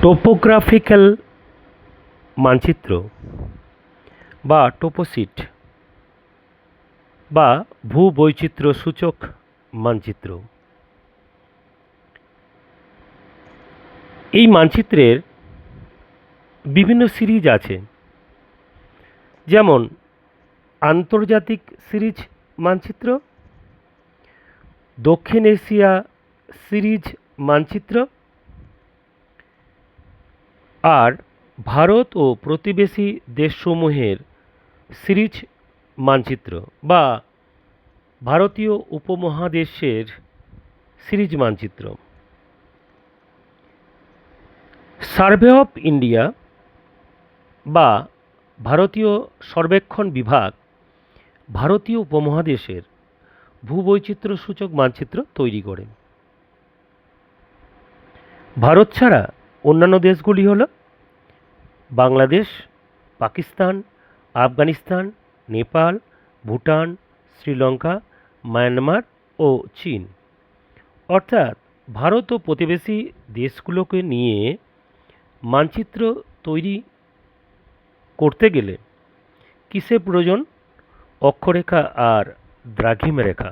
Topographical মানচিত্র বা টোপোসিট বা ভূবৈচিত্র্য সূচক মানচিত্র। এই মানচিত্রের বিভিন্ন সিরিজ আছে, যেমন আন্তর্জাতিক সিরিজ মানচিত্র, দক্ষিণ এশিয়া সিরিজ মানচিত্র, আর ভারত ও প্রতিবেশী দেশসমূহের সিরিজ মানচিত্র বা ভারতীয় উপমহাদেশের সিরিজ মানচিত্র। সার্ভে অফ ইন্ডিয়া বা ভারতীয় সর্বেক্ষণ বিভাগ ভারতীয় উপমহাদেশের ভূবৈচিত্র্য সূচক মানচিত্র তৈরি করে। ভারত ছাড়া অন্যান্য দেশগুলি হল বাংলাদেশ, পাকিস্তান, আফগানিস্তান, নেপাল, ভুটান, শ্রীলঙ্কা, মায়ানমার ও চীন। অর্থাৎ ভারত ও প্রতিবেশী দেশগুলোকে নিয়ে মানচিত্র তৈরি করতে গেলে কিসের প্রয়োজন? অক্ষরেখা আর দ্রাঘিমা রেখা।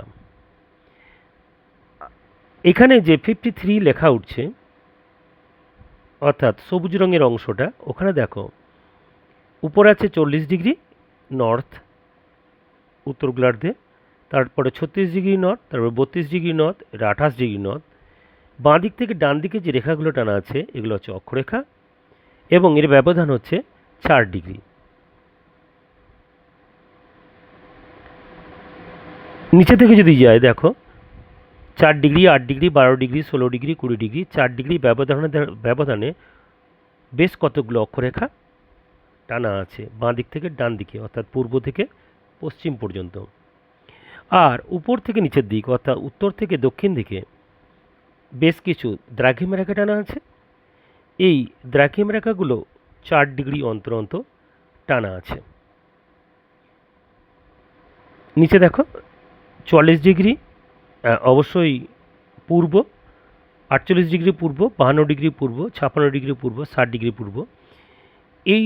এখানে যে 53 লেখা উঠছে, অর্থাৎ সবুজ রঙের অংশটা, ওখানে দেখো উপরে আছে 40 ডিগ্রি নর্থ উত্তর গোলার্ধে, তারপরে 36 ডিগ্রি নর্থ, তারপরে 32 ডিগ্রি নর্থ, এটা 28 ডিগ্রি নর্থ। বাঁ দিক থেকে ডান দিকে যে রেখাগুলো টানা আছে এগুলো হচ্ছে অক্ষরেখা এবং এর ব্যবধান হচ্ছে 4 ডিগ্রি। নিচে থেকে যদি যায় দেখো 4 degree, 8 degree, 12 degree, 16 degree, 20 degree, 4 degree ব্যবধানে বেশ কতগুলো অক্ষরেখা টানা আছে বাঁ দিক থেকে ডান দিকে, অর্থাৎ পূর্ব থেকে পশ্চিম পর্যন্ত। আর উপর থেকে নিচের দিক, অর্থাৎ উত্তর থেকে দক্ষিণ দিকে বেশ কিছু দ্রাঘিমা রেখা টানা আছে। এই দ্রাঘিমা রেখাগুলো 4 ডিগ্রি অন্তর অন্তর টানা আছে। নিচে দেখো 44 ডিগ্রি অবশ্যই পূর্ব, 48 ডিগ্রি পূর্ব, 52 ডিগ্রি পূর্ব, 56 ডিগ্রি পূর্ব, 60 ডিগ্রি পূর্ব। এই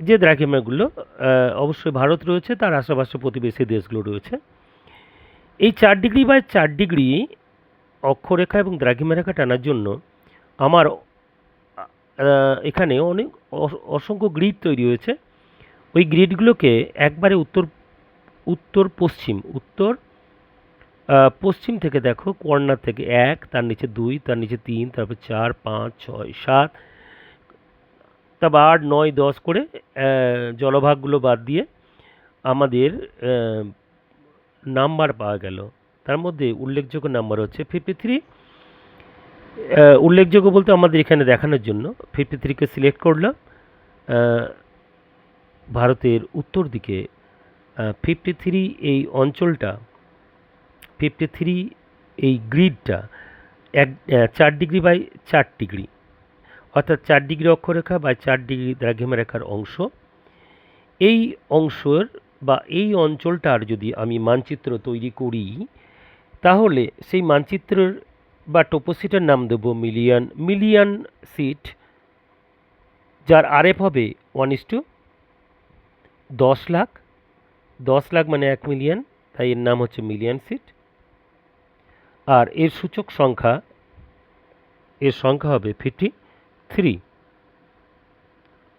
যে দ্রাঘিমাগুলো অবশ্যই ভারত রয়েছে, তার আশেপাশে প্রতিবেশী দেশগুলো রয়েছে। এই 4 ডিগ্রি বাই 4 ডিগ্রি অক্ষরেখা এবং দ্রাঘিমা রেখা টানার জন্য আমার এখানে অনেক অসংখ্য গ্রিড তৈরি হয়েছে। ওই গ্রিডগুলোকে একবারে পশ্চিম থেকে দেখো, কর্নার থেকে 1, তার নিচে 2, তার নিচে 3, তারপর 4, 5, 6, 7, তারপর 8, 9, 10 করে জলভাগগুলো বাদ দিয়ে আমাদের নাম্বার পাওয়া গেল। তার মধ্যে উল্লেখযোগ্য নাম্বার হচ্ছে 53। উল্লেখযোগ্য বলতে আমাদের এখানে দেখানোর জন্য 53কে সিলেক্ট করলাম। ভারতের উত্তর দিকে 53 এই অঞ্চলটা, 53 এই গ্রিডটা 4 ডিগ্রি বাই 4 ডিগ্রি, অর্থাৎ 4 ডিগ্রি অক্ষরেখা বাই 4 ডিগ্রি দ্রাঘিমা রেখার অংশ। এই অংশের বা এই অঞ্চলটার যদি আমি মানচিত্র তৈরি করি, তাহলে সেই মানচিত্রের বা টোপোসিটের নাম দেব মিলিয়ন সিট, যার আরএফ হবে 1:10 লাখ। 10 লাখ মানে 1 মিলিয়ন, তাই এর নাম হচ্ছে মিলিয়ন সিট। আর এর সূচক সংখ্যা, হবে 53।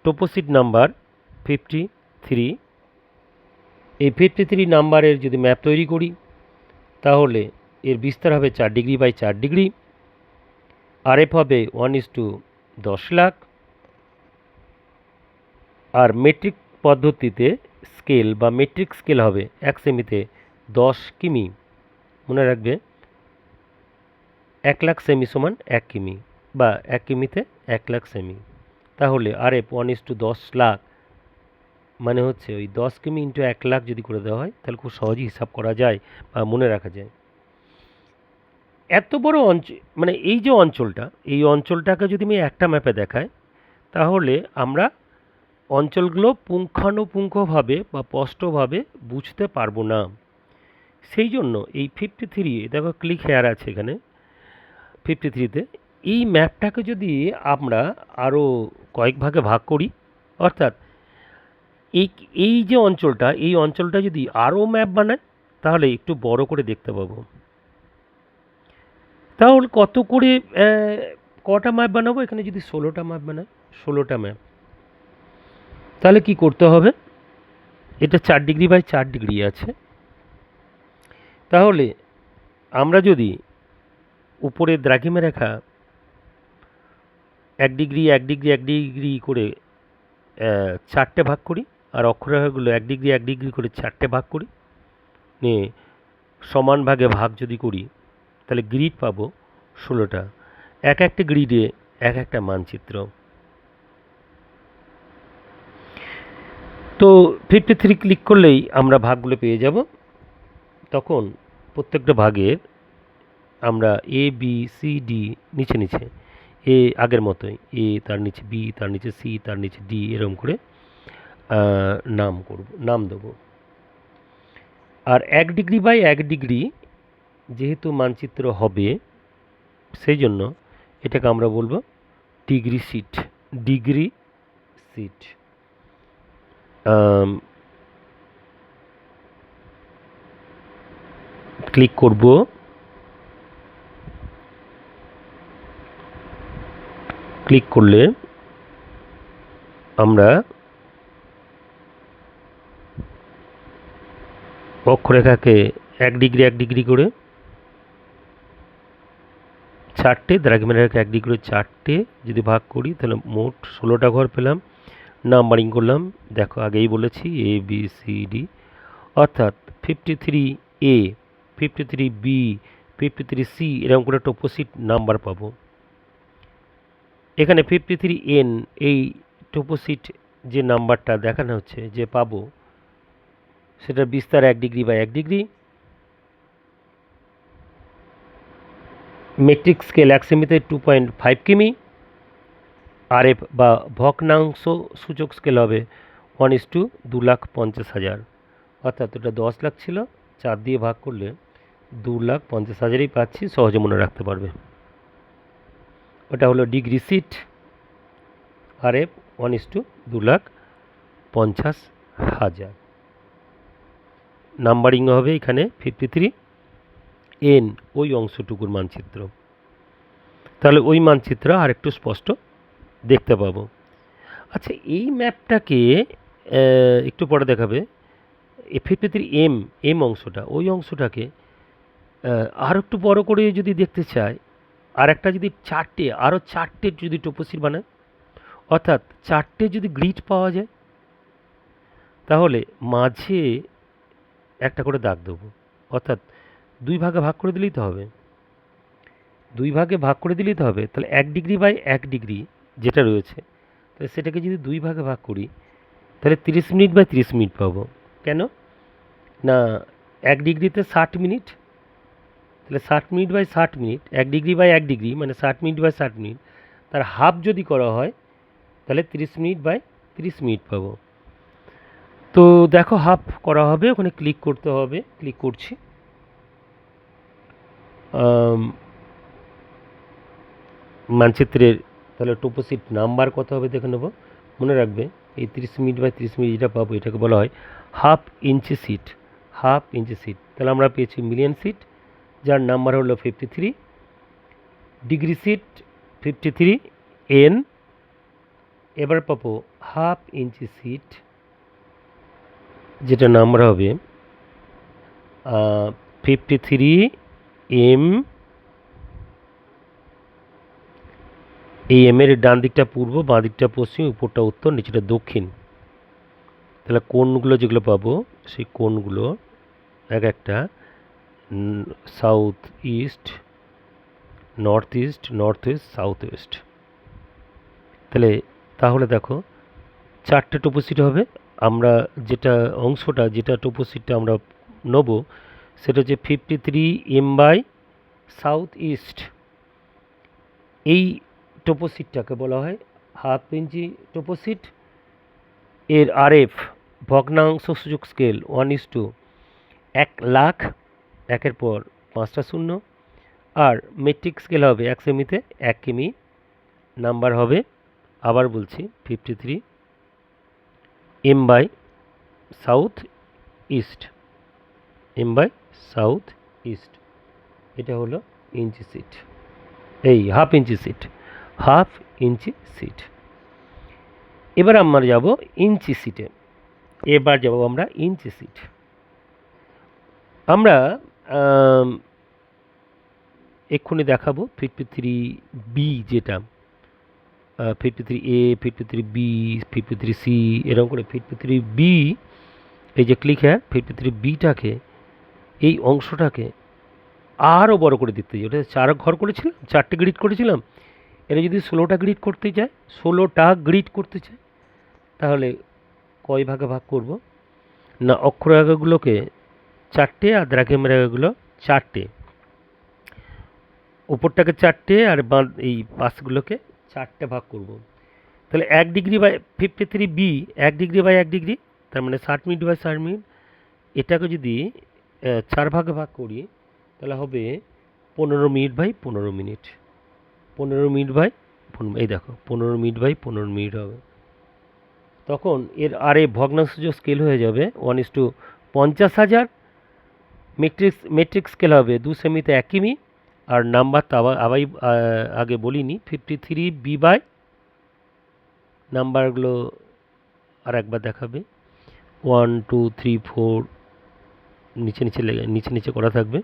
টোপোসিট নাম্বার 53। এই 53 নাম্বারের যদি ম্যাপ তৈরি করি, তাহলে এর বিস্তার হবে 4 ডিগ্রি বাই 4 ডিগ্রি, আরএফ হবে 1:10 লাখ। আর মেট্রিক পদ্ধতিতে স্কেল বা মেট্রিক স্কেল হবে 1 সেমিতে 10 কিমি। মনে রাখবে 1 লাখ সেমি সমান 1 কিমি, বা 1 কিমিতে 1 লাখ সেমি। তাহলে আরএফ 1:10 লাখ মানে হচ্ছে ওই 10 কিমি ইন্টু 1 লাখ যদি করে দেওয়া হয়, তাহলে খুব সহজেই হিসাব করা যায় বা মনে রাখা যায়। এত বড় অঞ্চল, মানে এই যে অঞ্চলটা, এই অঞ্চলটাকে যদি আমি একটা ম্যাপে দেখাই, তাহলে আমরা অঞ্চলগুলো পুঙ্খানুপুঙ্খভাবে বা স্পষ্টভাবে বুঝতে পারবো না। সেই জন্য এই 53, দেখো ক্লিক হেয়ার আছে এখানে 53তে, এই ম্যাপটাকে যদি আমরা আরও কয়েক ভাগে ভাগ করি, অর্থাৎ এই এই যে অঞ্চলটা, এই অঞ্চলটা যদি আরও ম্যাপ বানায় তাহলে একটু বড় করে দেখতে পাবো। তাহলে কত করে কটা ম্যাপ বানাবো? এখানে যদি 16টা ম্যাপ বানাই, 16টা ম্যাপ, তাহলে কি করতে হবে? এটা 4 ডিগ্রি বাই 4 ডিগ্রি আছে। তাহলে আমরা যদি উপরে দ্রাঘিমা রেখা 1 ডিগ্রি 1 ডিগ্রি 1 ডিগ্রি করে 4টে ভাগ করি, আর অক্ষরেখাগুলো 1 ডিগ্রি 1 ডিগ্রি করে 4টে ভাগ করি, নিয়ে সমান ভাগে ভাগ যদি করি, তাহলে গ্রিড পাবো 16টা। এক একটা গ্রিডে এক একটা মানচিত্র। তো 53 ক্লিক করলেই আমরা ভাগগুলো পেয়ে যাব। তখন প্রত্যেকটা ভাগের আমরা এ বি সি ডি নিচে নিচে, এ আগের মতোই, এ তার নিচে বি, তার নিচে সি, তার নিচে ডি, এরকম করে নাম দেবো। আর 1 ডিগ্রি বাই 1 ডিগ্রি যেহেতু মানচিত্র হবে, সেই জন্য এটাকে আমরা বলবো degree sheet. Degree sheet. Click করব। ক্লিক করলে আমরা অক্ষরেখাকে 1 ডিগ্রি 1 ডিগ্রি করে 4টে, দ্রাঘিমারেখাকে 1 ডিগ্রি করে 4টে যদি ভাগ করি, তাহলে মোট 16টা ঘর পেলাম। নাম্বারিং করলাম, দেখো আগেই বলেছি এ বি সি ডি, অর্থাৎ 53 এ, 53 বি, 53 সি, এরকম করে টোপোসিট নাম্বার পাবো। এখানে 53 এন, এই টোপোসিট যে নাম্বারটা দেখানো হচ্ছে যে পাবো, সেটার বিস্তার 1 degree by 1 degree. Metric scale 1 সেমিতে 2.5 কিমি। আরএফ বা ভগ্নাংশ সূচক স্কেল হবে 1:2,50,000, অর্থাৎ ওটা 10 লাখ ছিল, 4 দিয়ে ভাগ করলে 2,50,000ই পাচ্ছি, সহজে মনে রাখতে পারবে। ওটা হলো ডিগ্রি সিট। আরএফ 1:2,50,000। নাম্বারিং হবে এখানে 53 এন, ওই অংশটুকুর মানচিত্র। তাহলে ওই মানচিত্র আর একটু স্পষ্ট দেখতে পাবো। আচ্ছা, এই ম্যাপটাকে একটু পরে দেখাবে। 53 এম অংশটা, ওই অংশটাকে আর একটু বড় করে যদি দেখতে চাই, আর একটা যদি আরও চারটে যদি টোপোসিট বানায়, অর্থাৎ 4টে যদি গ্রিড পাওয়া যায়, তাহলে মাঝে একটা করে দাগ দেবো। অর্থাৎ 2 ভাগে ভাগ করে দিলেই তো হবে। 2 ভাগে ভাগ করে দিলেই তো হবে। তাহলে 1 ডিগ্রি বাই 1 ডিগ্রি যেটা রয়েছে, তাহলে সেটাকে যদি 2 ভাগে ভাগ করি, তাহলে 30 মিনিট বাই 30 মিনিট পাবো। কেন না, 1 ডিগ্রিতে 60 মিনিট, তাহলে 60 minute by 60 minute, 1 degree by 1 degree মানে 60 মিনিট বাই 60 মিনিট, তার হাফ যদি করা হয়, তাহলে 30 মিনিট বাই 30 মিনিট পাবো। তো দেখো হাফ করা হবে, ওখানে ক্লিক করতে হবে। ক্লিক করছি। মানচিত্রের তাহলে টোপোসিট নাম্বার কত হবে দেখে নেব। মনে রাখবে, এই 30 মিনিট বাই 30 মিনিট যেটা পাবো, এটাকে বলা হয় half inch sheet. Half inch sheet, তাহলে আমরা পেয়েছি মিলিয়ন সিট, যার নাম্বার হলো 53। Degree sheet 53 N. এবার পাবো হাফ ইঞ্চি সিট, যেটা নাম্বার হবে 53 এম। এই এমের ডান দিকটা পূর্ব, বাঁ দিকটা পশ্চিম, উপরটা উত্তর, নিচেটা দক্ষিণ। তাহলে কোণগুলো যেগুলো পাবো, সেই কোণগুলো এক একটা south east, north east, north West, south West. তাহলে দেখো 4টে টোপোসিট হবে। আমরা যেটা টোপোসিটটা আমরা নেব, সেটা হচ্ছে 53 এম বাই সাউথ ইস্ট। এই টোপোসিটটাকে বলা হয় হাফ ইঞ্চি টোপোসিট। এর আরএফ ভগ্নাংশ সূচক স্কেল 1:1,00,000, একের পর 5টা শূন্য। আর মেট্রিক স্কেল হবে 1 সেমিতে 1 কিমি। নাম্বার হবে, আবার বলছি, 53 M by south east, M by south east. এটা হলো ইঞ্চি সিট, এই half inch sheet, half inch sheet. এবার আমরা যাব ইঞ্চি সিটে। এবার যাব আমরা ইঞ্চি সিট। আমরা এক্ষুনি দেখাবো 53B, যেটা 53A, 53B, 53C, এরকম করে 53B, এই যে ক্লিক হ্যাঁ, 53Bটাকে, এই অংশটাকে আরও বড় করে দিতে চাই। ওটা 4 ঘর করেছিলাম, 4টে গ্রিড করেছিলাম, এটা যদি 16টা গ্রিড করতে চাই, 16টা গ্রিড করতে চাই, তাহলে কয় ভাগে ভাগ করব না, অক্ষর রেখাগুলোকে 4টে আর দ্রাঘিমা রেখাগুলো 4টে, উপরটাকে 4টে আর এই পাশগুলোকে 4টে ভাগ করব। তাহলে 1 degree by 53B, 1 degree by 1 degree, তার মানে 60 মিনিট বাই 60 মিনিট। এটাকে যদি 4 ভাগে ভাগ করি, তাহলে হবে 15 minute by 15 minute, 15 minute by 15, এই দেখো 15 মিনিট বাই 15 মিনিট হবে। তখন এর আরে ভগ্নাংশ স্কেল হয়ে যাবে 1:50,000। মেট্রিক স্কেল হবে 2 সেমিতে 1 কিমি। আর নাম্বার তো আবার আগে বলিনি, 53B বাই, নাম্বারগুলো আর একবার দেখাবে, 1 2 3 4 নিচে নিচে করা থাকবে।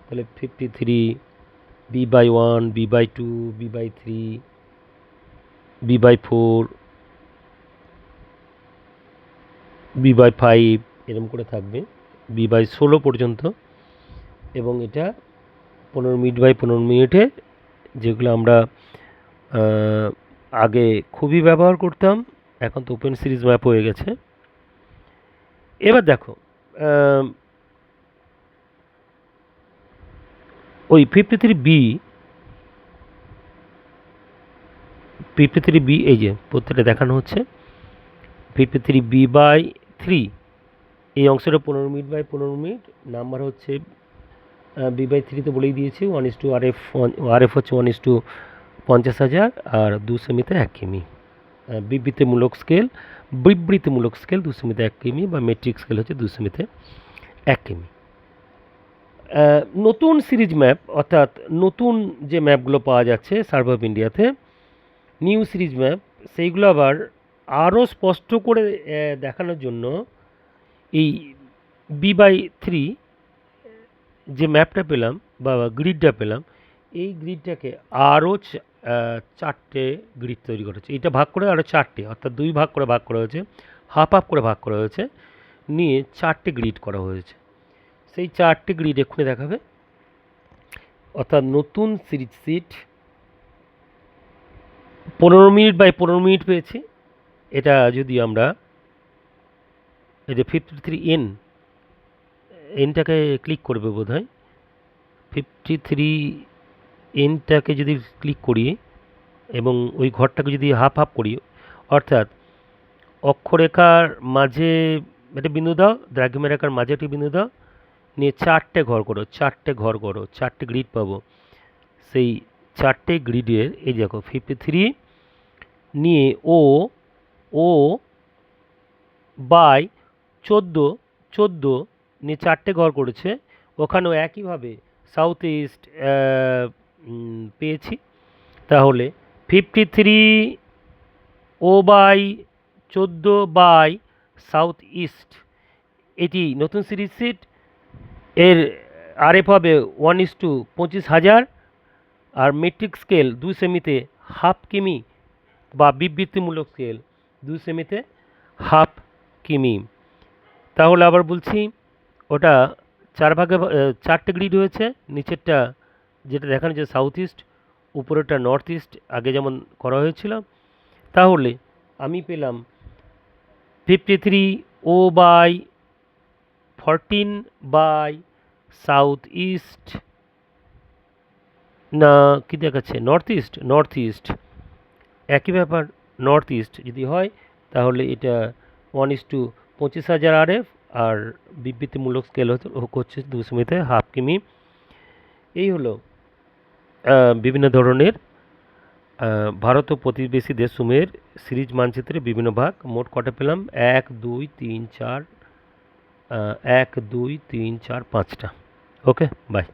তাহলে 53B by 1, B by 2, B by 3, B by 4, B by 5, এরকম করে থাকবে B বাই 16 পর্যন্ত। এবং এটা 15 মিনিট বাই 15 মিনিটে, যেগুলো আমরা আগে খুবই ব্যবহার করতাম, এখন তো ওপেন সিরিজ ম্যাপ হয়ে গেছে। এবার দেখো ওই 53B, এই যে প্রত্যেকটা দেখানো হচ্ছে 53B বাই 3, এই অংশটা 15 মিনিট বাই 15 মিনিট। নাম্বার হচ্ছে B বাই 3 তো বলেই দিয়েছি, 1:RF, RF হচ্ছে 1:50,000 আর 2 সেমিতে 1 কিমি। বিবৃতিমূলক স্কেল 2 সেমিতে 1 কিমি, বা মেট্রিক স্কেল হচ্ছে 2 সেমিতে 1 কিমি। নতুন সিরিজ ম্যাপ, অর্থাৎ নতুন যে ম্যাপগুলো পাওয়া যাচ্ছে সার্ভে অফ ইন্ডিয়াতে, নিউ সিরিজ ম্যাপ, সেইগুলো আবার আরও স্পষ্ট করে দেখানোর জন্য এই B বাই 3 যে ম্যাপটা পেলাম বা গ্রিডটা পেলাম, এই গ্রিডটাকে আরও 4টে গ্রিড তৈরি করা হচ্ছে। এটা ভাগ করে আরও 4টে, অর্থাৎ 2 ভাগ করে ভাগ করা হয়েছে, হাফ হাফ করে ভাগ করা হয়েছে, নিয়ে 4টে গ্রিড করা হয়েছে। সেই 4টে গ্রিড এক্ষুনি দেখাবে। অর্থাৎ নতুন series sheet 15 minute by 15 minute পেয়েছি। এটা যদি আমরা এই যে 53N, এনটাকে ক্লিক করবে বোধ হয়, 53Nটাকে যদি ক্লিক করি এবং ওই ঘরটাকে যদি হাফ হাফ করি, অর্থাৎ অক্ষরেখার মাঝে একটা বিন্দু দাও, দ্রাঘিমা রেখার মাঝে একটি বিন্দু দাও, নিয়ে 4টে ঘর করো, 4টে গ্রিড পাবো। সেই 4টে গ্রিডের এই দেখো 53 নিয়ে ও বাই 14 নিয়ে 4টে ঘর করেছে, ওখানেও একইভাবে সাউথ ইস্ট পেয়েছি। তাহলে 53 বাই 14 বাই সাউথ ইস্ট, এটি নতুন সিরিজ সিট। এর RF হবে 1:25,000 আর মেট্রিক স্কেল 2 সেমিতে হাফ কিমি, বা বিবৃতিমূলক স্কেল 2 সেমিতে হাফ কিমি। তাহলে আবার বলছি, ওটা 4টে গ্রিড হয়েছে। নিচেরটা যেটা দেখানো যে সাউথ ইস্ট, উপরেরটা নর্থ ইস্ট, আগে যেমন করা হয়েছিল। তাহলে আমি পেলাম 53 বাই 14 বাই সাউথ ইস্ট, না কি দেখাচ্ছে নর্থ ইস্ট, একই ব্যাপার। নর্থ ইস্ট যদি হয় তাহলে এটা 1:25,000 RF, আর বিবৃতিমূলক স্কেল হচ্ছে 2 সেমিতে হাফ কিমি। এই হলো বিভিন্ন ধরনের ভারত ও প্রতিবেশী দেশসমূহের সিরিজ মানচিত্রে বিভিন্ন ভাগ। মোট কটা পেলাম? 1 2 3 4 1 2 3 4 5টা। ওকে, বাই।